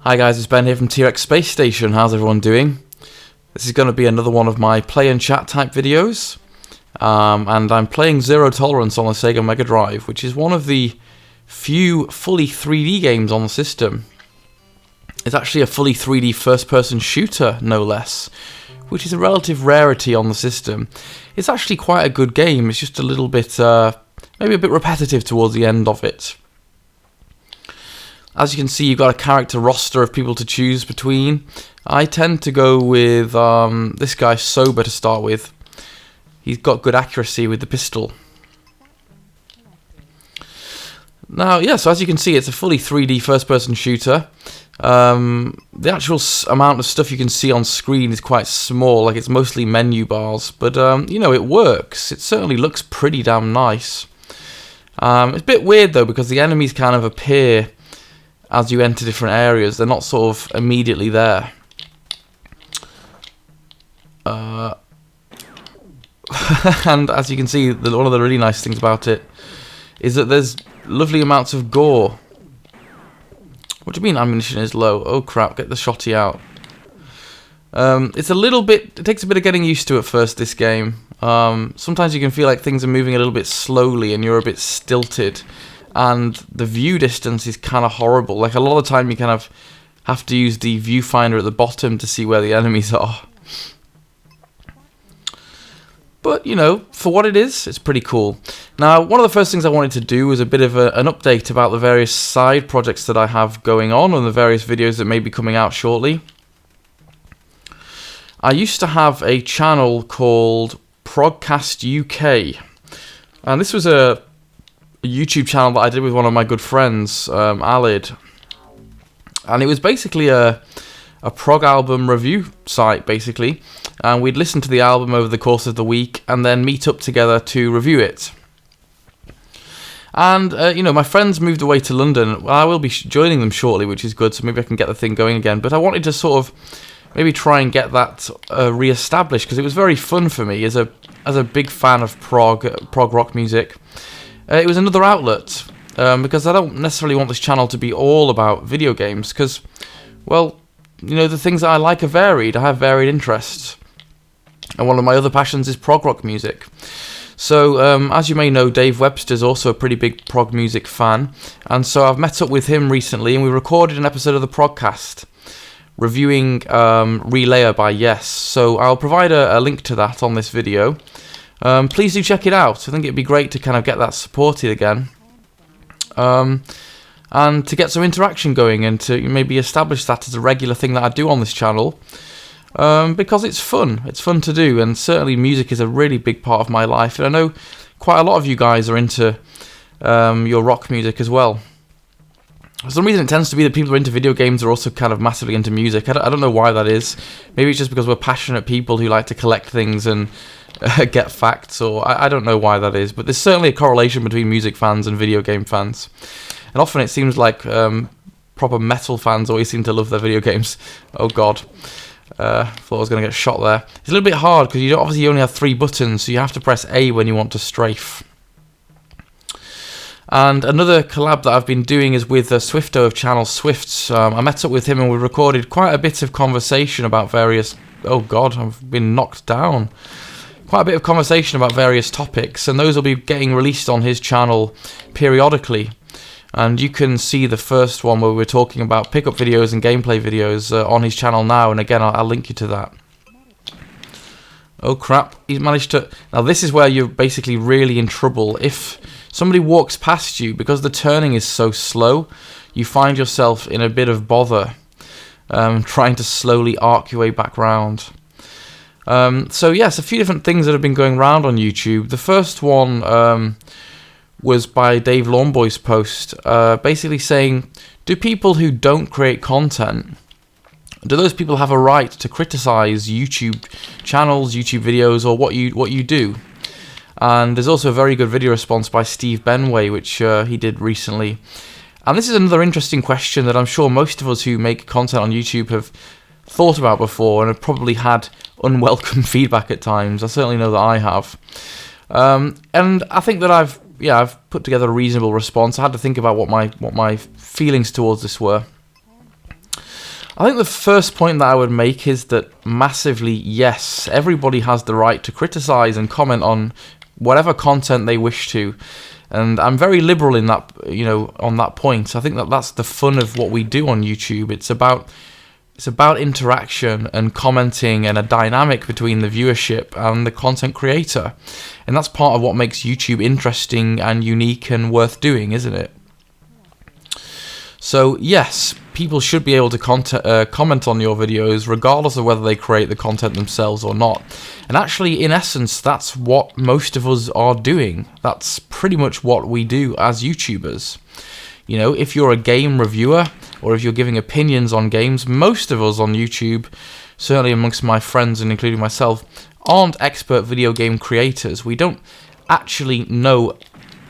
Hi guys, it's Ben here from T-Rex Space Station. How's everyone doing? This is going to be another one of my play and chat type videos. And I'm playing Zero Tolerance on the Sega Mega Drive, which is one of the few fully 3D games on the system. It's actually a fully 3D first-person shooter, no less, which is a relative rarity on the system. It's actually quite a good game, it's just a little bit, maybe a bit repetitive towards the end of it. As you can see, you've got a character roster of people to choose between. I tend to go with this guy, Sober, to start with. He's got good accuracy with the pistol. Now, yeah, so as you can see, it's a fully 3D first-person shooter. The actual amount of stuff you can see on screen is quite small, like it's mostly menu bars. But, you know, it works. It certainly looks pretty damn nice. It's a bit weird, though, because the enemies kind of appear as you enter different areas. They're not sort of immediately there. And as you can see, one of the really nice things about it is that there's lovely amounts of gore. What do you mean ammunition is low? Oh crap, get the shotty out. It's a little bit, it takes a bit of getting used to at first, this game. Sometimes you can feel like things are moving a little bit slowly and you're a bit stilted. And the view distance is kind of horrible. Like a lot of the time you kind of have to use the viewfinder at the bottom to see where the enemies are. But, you know, for what it is, it's pretty cool. Now, one of the first things I wanted to do was a bit of an update about the various side projects that I have going on and the various videos that may be coming out shortly. I used to have a channel called Progcast UK. And this was a YouTube channel that I did with one of my good friends, Alid. And it was basically a prog album review site, basically. And we'd listen to the album over the course of the week and then meet up together to review it. And, you know, my friends moved away to London. Well, I will be joining them shortly, which is good, so maybe I can get the thing going again. But I wanted to sort of maybe try and get that re-established, because it was very fun for me as a big fan of prog rock music. It was another outlet, because I don't necessarily want this channel to be all about video games, because, well, you know, the things that I like are varied. I have varied interests. And one of my other passions is prog rock music. So, as you may know, Dave Webster's also a pretty big prog music fan. And so I've met up with him recently and we recorded an episode of the Progcast reviewing Relayer by Yes. So I'll provide a link to that on this video. Please do check it out. I think it'd be great to kind of get that supported again. And to get some interaction going and to maybe establish that as a regular thing that I do on this channel. Because it's fun. It's fun to do, and certainly music is a really big part of my life. And I know quite a lot of you guys are into your rock music as well. For some reason it tends to be that people who are into video games are also kind of massively into music. I don't know why that is. Maybe it's just because we're passionate people who like to collect things and get facts, or I don't know why that is. But there's certainly a correlation between music fans and video game fans. And often it seems like proper metal fans always seem to love their video games. Oh god. Thought I was going to get shot there. It's a little bit hard because you obviously only have 3 buttons, so you have to press A when you want to strafe. And another collab that I've been doing is with Swifto of channel Swifts. I met up with him and we recorded quite a bit of conversation about various... Oh god, I've been knocked down. Quite a bit of conversation about various topics, and those will be getting released on his channel periodically. And you can see the first one where we're talking about pickup videos and gameplay videos on his channel now, and again I'll link you to that. Oh crap, he's managed to... Now this is where you're basically really in trouble. If somebody walks past you, because the turning is so slow, you find yourself in a bit of bother trying to slowly arc your way back round. So yes, a few different things that have been going around on YouTube. The first one was by Dave Lawnboy's post, basically saying, do people who don't create content, do those people have a right to criticize YouTube channels, YouTube videos, or what you do? And there's also a very good video response by Steve Benway, which he did recently. And this is another interesting question that I'm sure most of us who make content on YouTube have thought about before and have probably had unwelcome feedback at times. I certainly know that I have. And I think that I've put together a reasonable response. I had to think about what my feelings towards this were. I think the first point that I would make is that massively, yes, everybody has the right to criticise and comment on whatever content they wish to. And I'm very liberal in that, on that point. I think that that's the fun of what we do on YouTube. It's about interaction and commenting and a dynamic between the viewership and the content creator. And that's part of what makes YouTube interesting and unique and worth doing, isn't it? So yes, people should be able to comment on your videos regardless of whether they create the content themselves or not. And actually, in essence, that's what most of us are doing. That's pretty much what we do as YouTubers. If you're a game reviewer or if you're giving opinions on games, most of us on YouTube, certainly amongst my friends and including myself, aren't expert video game creators. We don't actually know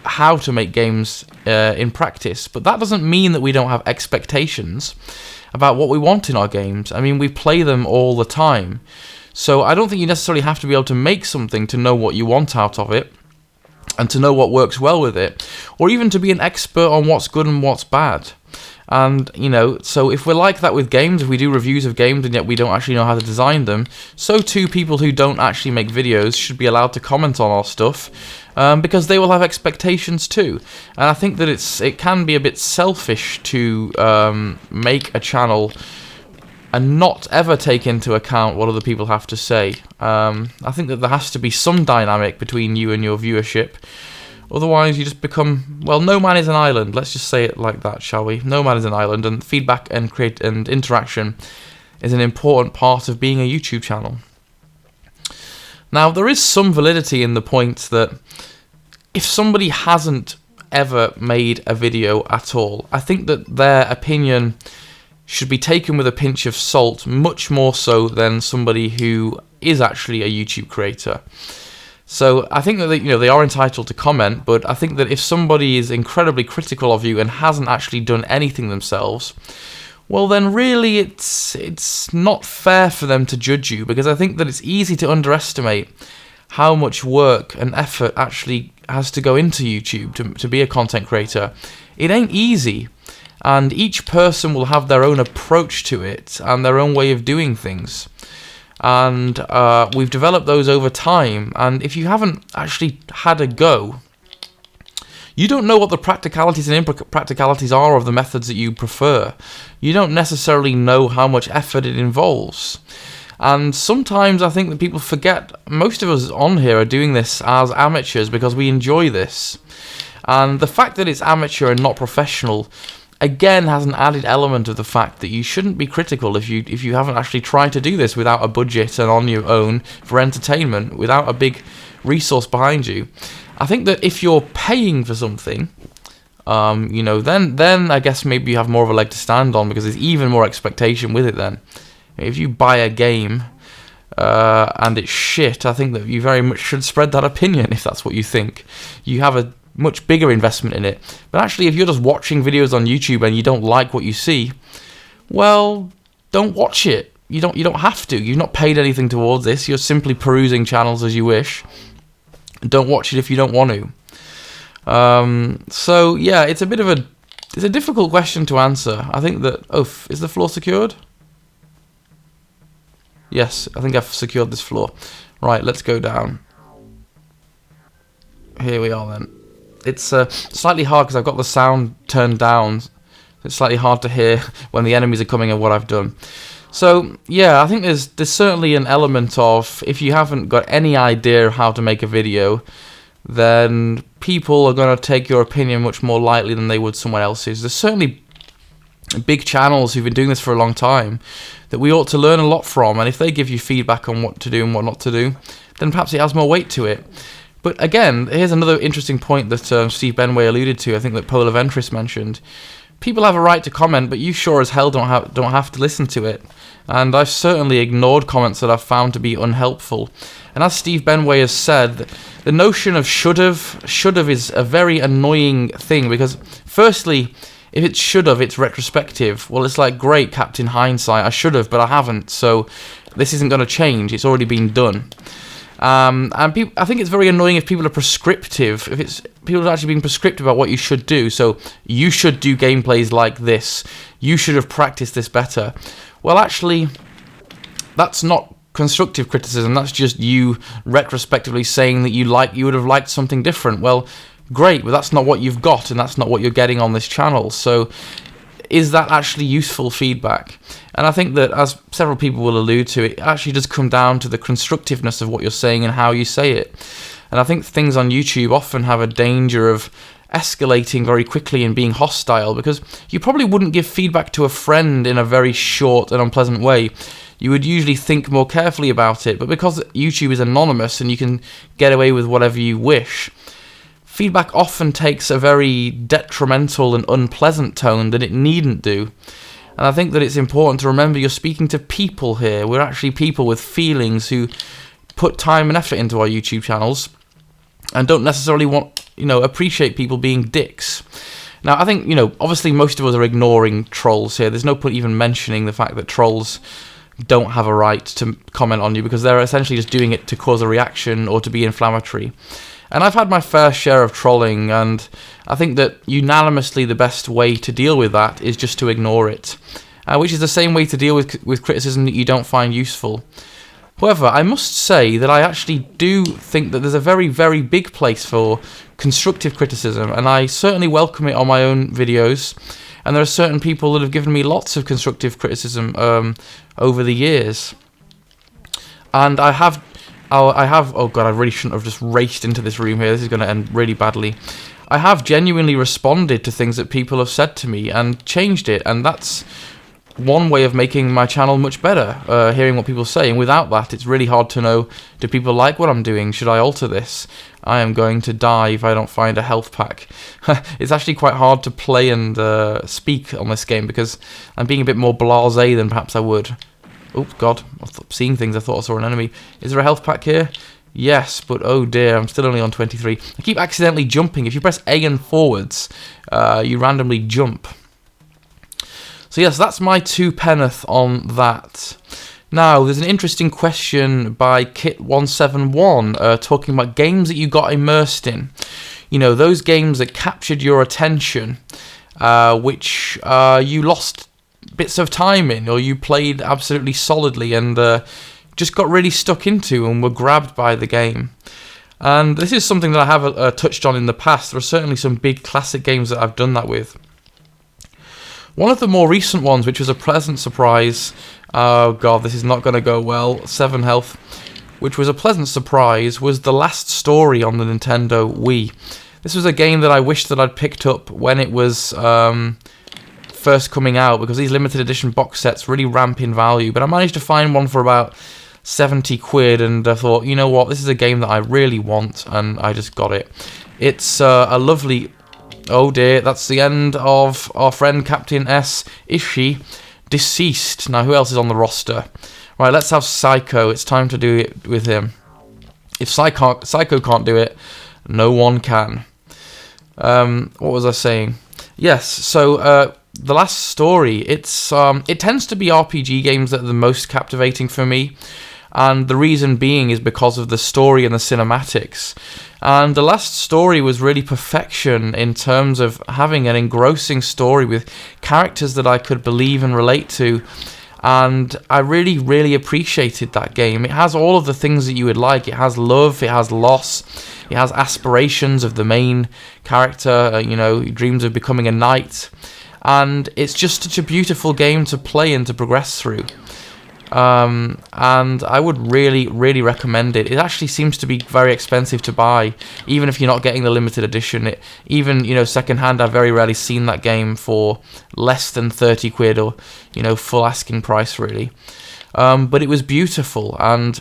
how to make games in practice, but that doesn't mean that we don't have expectations about what we want in our games. I mean, we play them all the time, so I don't think you necessarily have to be able to make something to know what you want out of it and to know what works well with it, or even to be an expert on what's good and what's bad. And, so if we're like that with games, if we do reviews of games and yet we don't actually know how to design them, so too people who don't actually make videos should be allowed to comment on our stuff, because they will have expectations too. And I think that it can be a bit selfish to make a channel and not ever take into account what other people have to say. I think that there has to be some dynamic between you and your viewership. Otherwise, you just become, no man is an island. Let's just say it like that, shall we? No man is an island, and feedback and interaction is an important part of being a YouTube channel. Now, there is some validity in the point that if somebody hasn't ever made a video at all, I think that their opinion should be taken with a pinch of salt, much more so than somebody who is actually a YouTube creator. So I think that they are entitled to comment, but I think that if somebody is incredibly critical of you and hasn't actually done anything themselves, well then really it's not fair for them to judge you, because I think that it's easy to underestimate how much work and effort actually has to go into YouTube to be a content creator. It ain't easy, and each person will have their own approach to it and their own way of doing things. And we've developed those over time, and if you haven't actually had a go, you don't know what the practicalities and impracticalities are of the methods that you prefer. You don't necessarily know how much effort it involves. And sometimes I think that people forget, most of us on here are doing this as amateurs because we enjoy this. And the fact that it's amateur and not professional again has an added element of the fact that you shouldn't be critical if you haven't actually tried to do this without a budget and on your own for entertainment, without a big resource behind you. I think that if you're paying for something, then I guess maybe you have more of a leg to stand on, because there's even more expectation with it then. If you buy a game and it's shit, I think that you very much should spread that opinion if that's what you think. You have a much bigger investment in it. But actually, if you're just watching videos on YouTube and you don't like what you see, well, don't watch it. You don't have to. You've not paid anything towards this. You're simply perusing channels as you wish. Don't watch it if you don't want to. So yeah, it's a difficult question to answer. I think that is the floor secured? Yes, I think I've secured this floor. Right, let's go down. Here we are then. It's slightly hard because I've got the sound turned down. It's slightly hard to hear when the enemies are coming and what I've done. So yeah, I think there's certainly an element of, if you haven't got any idea of how to make a video, then people are going to take your opinion much more lightly than they would someone else's. There's certainly big channels who've been doing this for a long time that we ought to learn a lot from, and if they give you feedback on what to do and what not to do, then perhaps it has more weight to it. But again, here's another interesting point that Steve Benway alluded to, I think that Polar Ventris mentioned. People have a right to comment, but you sure as hell don't have to listen to it. And I've certainly ignored comments that I've found to be unhelpful. And as Steve Benway has said, the notion of should've is a very annoying thing, because firstly, if it's should've, it's retrospective. Well, it's like, great, Captain Hindsight, I should've, but I haven't, so this isn't going to change, it's already been done. And I think it's very annoying if people are prescriptive, people are actually being prescriptive about what you should do. So you should do gameplays like this. You should have practiced this better. well, actually, that's not constructive criticism. That's just you retrospectively saying that you would have liked something different. Well, great, but that's not what you've got, and that's not what you're getting on this channel. So is that actually useful feedback? And I think that, as several people will allude to, it actually does come down to the constructiveness of what you're saying and how you say it. And I think things on YouTube often have a danger of escalating very quickly and being hostile, because you probably wouldn't give feedback to a friend in a very short and unpleasant way. You would usually think more carefully about it, but because YouTube is anonymous and you can get away with whatever you wish, feedback often takes a very detrimental and unpleasant tone that it needn't do. And I think that it's important to remember you're speaking to people here. We're actually people with feelings who put time and effort into our YouTube channels and don't necessarily appreciate people being dicks. Now, I think, obviously most of us are ignoring trolls here. There's no point even mentioning the fact that trolls don't have a right to comment on you, because they're essentially just doing it to cause a reaction or to be inflammatory. And I've had my fair share of trolling, and I think that unanimously the best way to deal with that is just to ignore it, which is the same way to deal with criticism that you don't find useful. However, I must say that I actually do think that there's a very, very big place for constructive criticism, and I certainly welcome it on my own videos. And there are certain people that have given me lots of constructive criticism over the years. And I have, oh god, I really shouldn't have just raced into this room here. This is going to end really badly. I have genuinely responded to things that people have said to me and changed it. And that's one way of making my channel much better, hearing what people say. And without that, it's really hard to know, do people like what I'm doing? Should I alter this? I am going to die if I don't find a health pack. It's actually quite hard to play and speak on this game, because I'm being a bit more blasé than perhaps I would. Oh god, I'm seeing things I thought I saw an enemy. Is there a health pack here? Yes, but oh dear, I'm still only on 23. I keep accidentally jumping. If you press A and forwards, you randomly jump. So yes, that's my 2 penneth on that. Now, there's an interesting question by Kit171 talking about games that you got immersed in. Those games that captured your attention, which you lost bits of time in, or you played absolutely solidly and just got really stuck into and were grabbed by the game. And this is something that I have touched on in the past. There are certainly some big classic games that I've done that with. One of the more recent ones, which was a pleasant surprise, oh god, this is not going to go well, 7 health, which was a pleasant surprise, was The Last Story on the Nintendo Wii. This was a game that I wished that I'd picked up when it was first coming out, because these limited edition box sets really ramp in value, but I managed to find one for about 70 quid, and I thought, you know what, this is a game that I really want, and I just got it. It's a lovely... Oh dear, that's the end of our friend Captain S. Is she deceased? Now, who else is on the roster? Right, let's have Psycho. It's time to do it with him. If Psycho can't do it, no one can. What was I saying? Yes, so The Last Story. It tends to be RPG games that are the most captivating for me. And the reason being is because of the story and the cinematics. And The Last Story was really perfection in terms of having an engrossing story with characters that I could believe and relate to. And I really, really appreciated that game. It has all of the things that you would like. It has love, it has loss, it has aspirations of the main character, he dreams of becoming a knight. And it's just such a beautiful game to play and to progress through. And I would really, really recommend it. It actually seems to be very expensive to buy, even if you're not getting the limited edition. Even secondhand, I've very rarely seen that game for less than 30 quid or, full asking price, really. But it was beautiful, and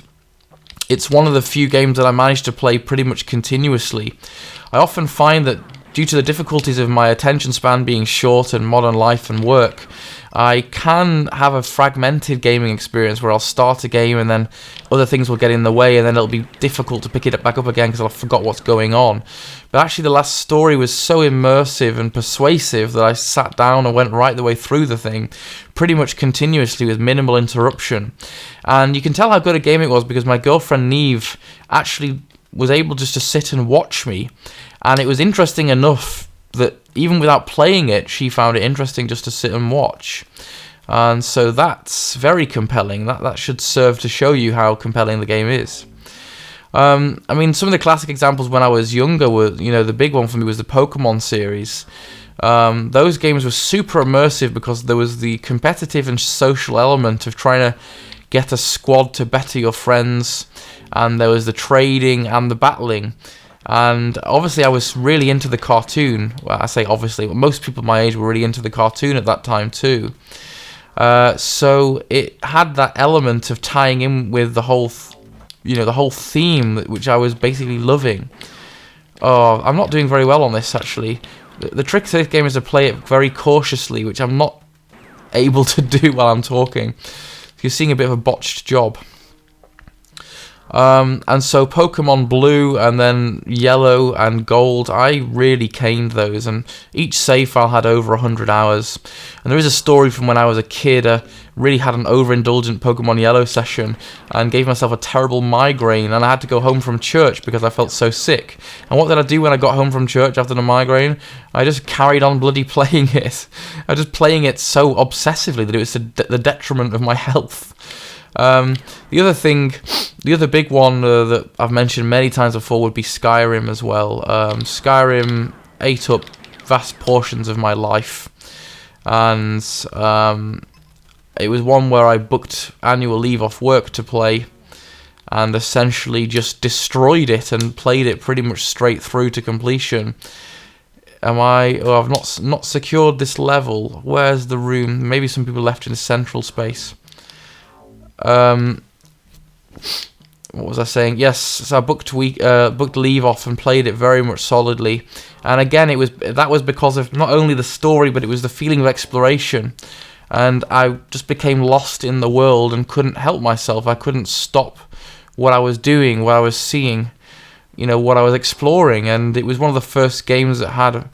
it's one of the few games that I managed to play pretty much continuously. I often find that due to the difficulties of my attention span being short and modern life and work, I can have a fragmented gaming experience where I'll start a game and then other things will get in the way, and then it'll be difficult to pick it back up again because I've forgot what's going on. But actually, The Last Story was so immersive and persuasive that I sat down and went right the way through the thing, pretty much continuously with minimal interruption. And you can tell how good a game it was because my girlfriend Neve actually was able just to sit and watch me. And it was interesting enough that even without playing it, she found it interesting just to sit and watch. And so that's very compelling. That should serve to show you how compelling the game is. I mean, some of the classic examples when I was younger were, the big one for me was the Pokemon series. Those games were super immersive because there was the competitive and social element of trying to get a squad to better your friends, and there was the trading and the battling. And obviously I was really into the cartoon. Well, I say obviously, but most people my age were really into the cartoon at that time too. So it had that element of tying in with the whole the whole theme, which I was basically loving. Oh, I'm not doing very well on this, actually. The trick to this game is to play it very cautiously, which I'm not able to do while I'm talking. You're seeing a bit of a botched job. And so Pokemon Blue and then Yellow and Gold, I really caned those, and each save file had over 100 hours. And there is a story from when I was a kid. I really had an overindulgent Pokemon Yellow session and gave myself a terrible migraine, and I had to go home from church because I felt so sick. And what did I do when I got home from church after the migraine? I just carried on bloody playing it. I was just playing it so obsessively that it was to the detriment of my health. The other big one that I've mentioned many times before would be Skyrim as well. Skyrim ate up vast portions of my life, and it was one where I booked annual leave off work to play, and essentially just destroyed it and played it pretty much straight through to completion. I've not secured this level. Where's the room? Maybe some people left in the central space. What was I saying? Yes, so I booked leave off and played it very much solidly. And again, that was because of not only the story, but it was the feeling of exploration. And I just became lost in the world and couldn't help myself. I couldn't stop what I was doing, what I was seeing, what I was exploring. And it was one of the first games that had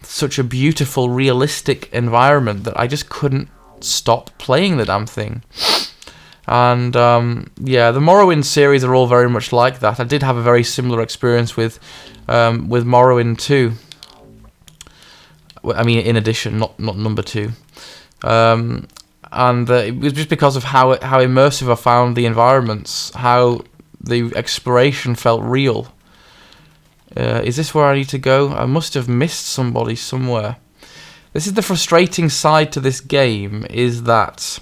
such a beautiful, realistic environment that I just couldn't stop playing the damn thing. And the Morrowind series are all very much like that. I did have a very similar experience with Morrowind 2. I mean, in addition, not number 2. And it was just because of how immersive I found the environments, how the exploration felt real. Is this where I need to go? I must have missed somebody somewhere. This is the frustrating side to this game, is that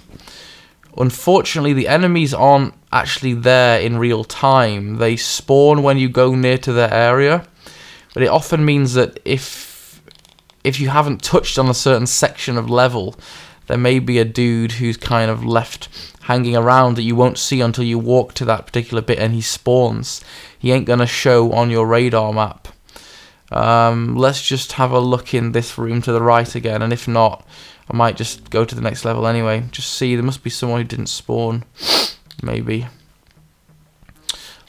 unfortunately, the enemies aren't actually there in real time. They spawn when you go near to their area, but it often means that if you haven't touched on a certain section of level, there may be a dude who's kind of left hanging around that you won't see until you walk to that particular bit and he spawns. He ain't going to show on your radar map. Let's just have a look in this room to the right again, and if not, I might just go to the next level anyway. Just see, there must be someone who didn't spawn. Maybe.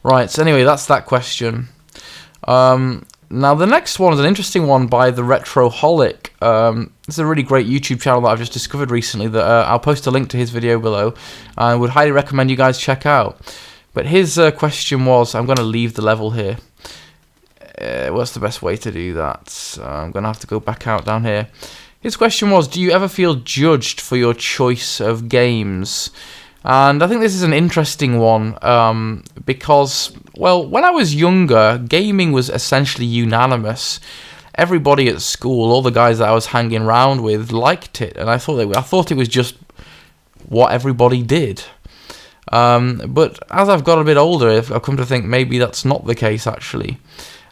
Right, so anyway, that's that question. Now, the next one is an interesting one by the Retroholic. This is a really great YouTube channel that I've just discovered recently that I'll post a link to his video below. I would highly recommend you guys check out. But his question was, I'm going to leave the level here. What's the best way to do that? I'm going to have to go back out down here. His question was, do you ever feel judged for your choice of games? And I think this is an interesting one because, well, when I was younger, gaming was essentially unanimous. Everybody at school, all the guys that I was hanging around with, liked it, and I thought it was just what everybody did. But as I've got a bit older, I've come to think maybe that's not the case, actually.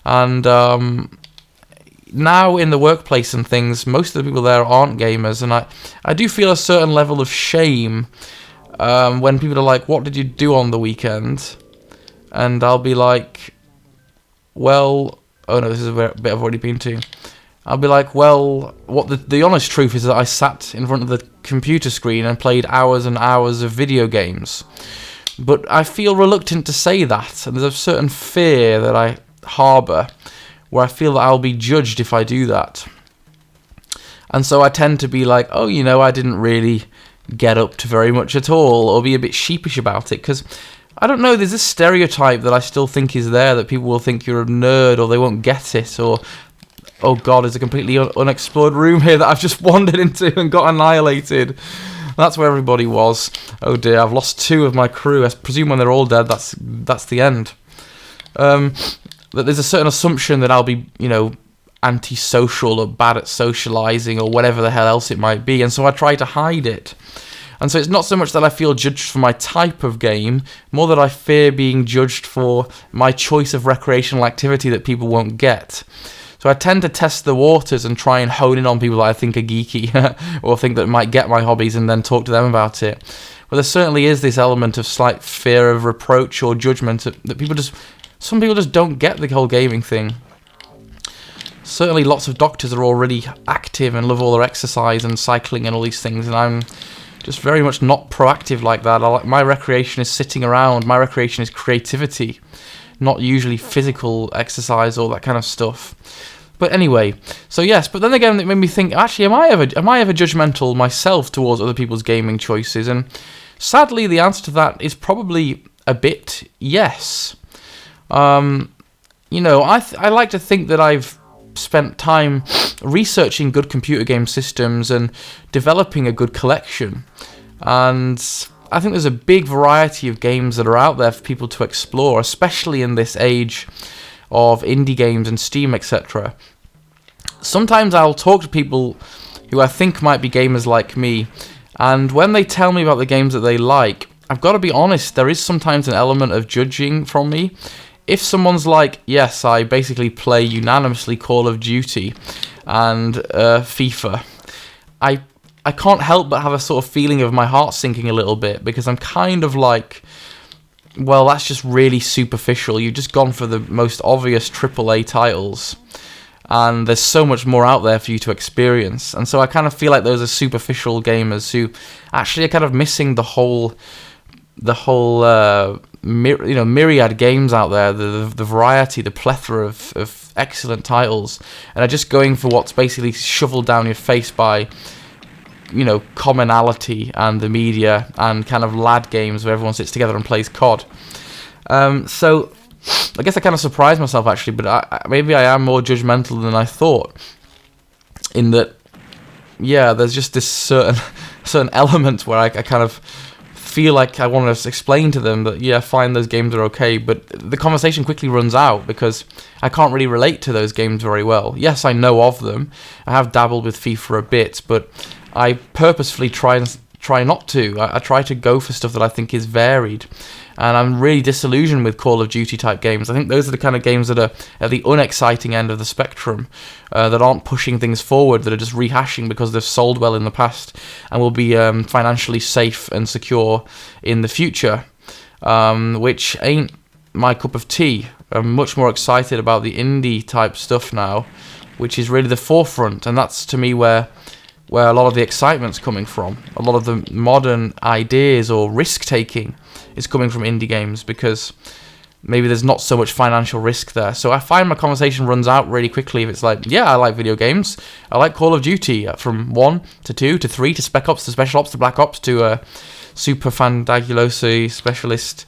And now in the workplace and things, most of the people there aren't gamers, and I do feel a certain level of shame when people are like, what did you do on the weekend? And I'll be like, well, oh no, this is a bit I've already been to. I'll be like, well, what the honest truth is that I sat in front of the computer screen and played hours and hours of video games. But I feel reluctant to say that, and there's a certain fear that I harbour where I feel that I'll be judged if I do that. And so I tend to be like, oh, I didn't really get up to very much at all, or be a bit sheepish about it, because I don't know, there's this stereotype that I still think is there, that people will think you're a nerd, or they won't get it, or, oh god, there's a completely unexplored room here that I've just wandered into and got annihilated. That's where everybody was. Oh dear, I've lost 2 of my crew. I presume when they're all dead, that's the end. That there's a certain assumption that I'll be, you know, antisocial or bad at socializing or whatever the hell else it might be, and so I try to hide it. And so it's not so much that I feel judged for my type of game, more that I fear being judged for my choice of recreational activity that people won't get. So I tend to test the waters and try and hone in on people that I think are geeky or think that might get my hobbies and then talk to them about it. But there certainly is this element of slight fear of reproach or judgment that some people just don't get the whole gaming thing. Certainly lots of doctors are already active and love all their exercise and cycling and all these things, and I'm just very much not proactive like that. My recreation is sitting around. My recreation is creativity, not usually physical exercise or that kind of stuff. But anyway, so yes, but then again it made me think, actually, am I ever judgmental myself towards other people's gaming choices? And sadly the answer to that is probably a bit yes. You know, I like to think that I've spent time researching good computer game systems and developing a good collection, and I think there's a big variety of games that are out there for people to explore, especially in this age of indie games and Steam, etc. Sometimes I'll talk to people who I think might be gamers like me, and when they tell me about the games that they like, I've got to be honest, there is sometimes an element of judging from me. If someone's like, yes, I basically play unanimously Call of Duty and FIFA, I can't help but have a sort of feeling of my heart sinking a little bit, because I'm kind of like, well, that's just really superficial. You've just gone for the most obvious AAA titles, and there's so much more out there for you to experience. And so I kind of feel like those are superficial gamers who actually are kind of missing the whole myriad games out there, the variety, the plethora of excellent titles, and are just going for what's basically shoveled down your face by, you know, commonality and the media and kind of lad games where everyone sits together and plays COD. So I guess I kind of surprised myself actually, but maybe I am more judgmental than I thought, in that, yeah, there's just this certain element where I kind of feel like I want to explain to them that, yeah, fine, those games are okay, but the conversation quickly runs out because I can't really relate to those games very well. Yes, I know of them. I have dabbled with FIFA a bit, but I purposefully try not to. I try to go for stuff that I think is varied, and I'm really disillusioned with Call of Duty type games. I think those are the kind of games that are at the unexciting end of the spectrum, that aren't pushing things forward, that are just rehashing because they've sold well in the past and will be financially safe and secure in the future, which ain't my cup of tea. I'm much more excited about the indie type stuff now, which is really the forefront, and that's to me where a lot of the excitement's coming from. A lot of the modern ideas or risk-taking is coming from indie games, because maybe there's not so much financial risk there. So I find my conversation runs out really quickly if it's like, yeah, I like video games. I like Call of Duty, from 1 to 2 to 3 to Spec Ops to Special Ops to Black Ops to Super Fandaguloso Specialist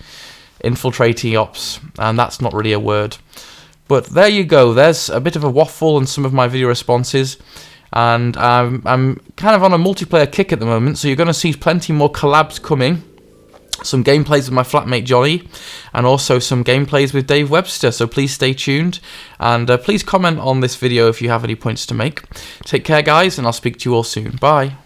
Infiltrating Ops. And that's not really a word. But there you go. There's a bit of a waffle in some of my video responses. And I'm kind of on a multiplayer kick at the moment, so you're going to see plenty more collabs coming. Some gameplays with my flatmate Johnny, and also some gameplays with Dave Webster, so please stay tuned, and please comment on this video if you have any points to make. Take care guys, and I'll speak to you all soon. Bye.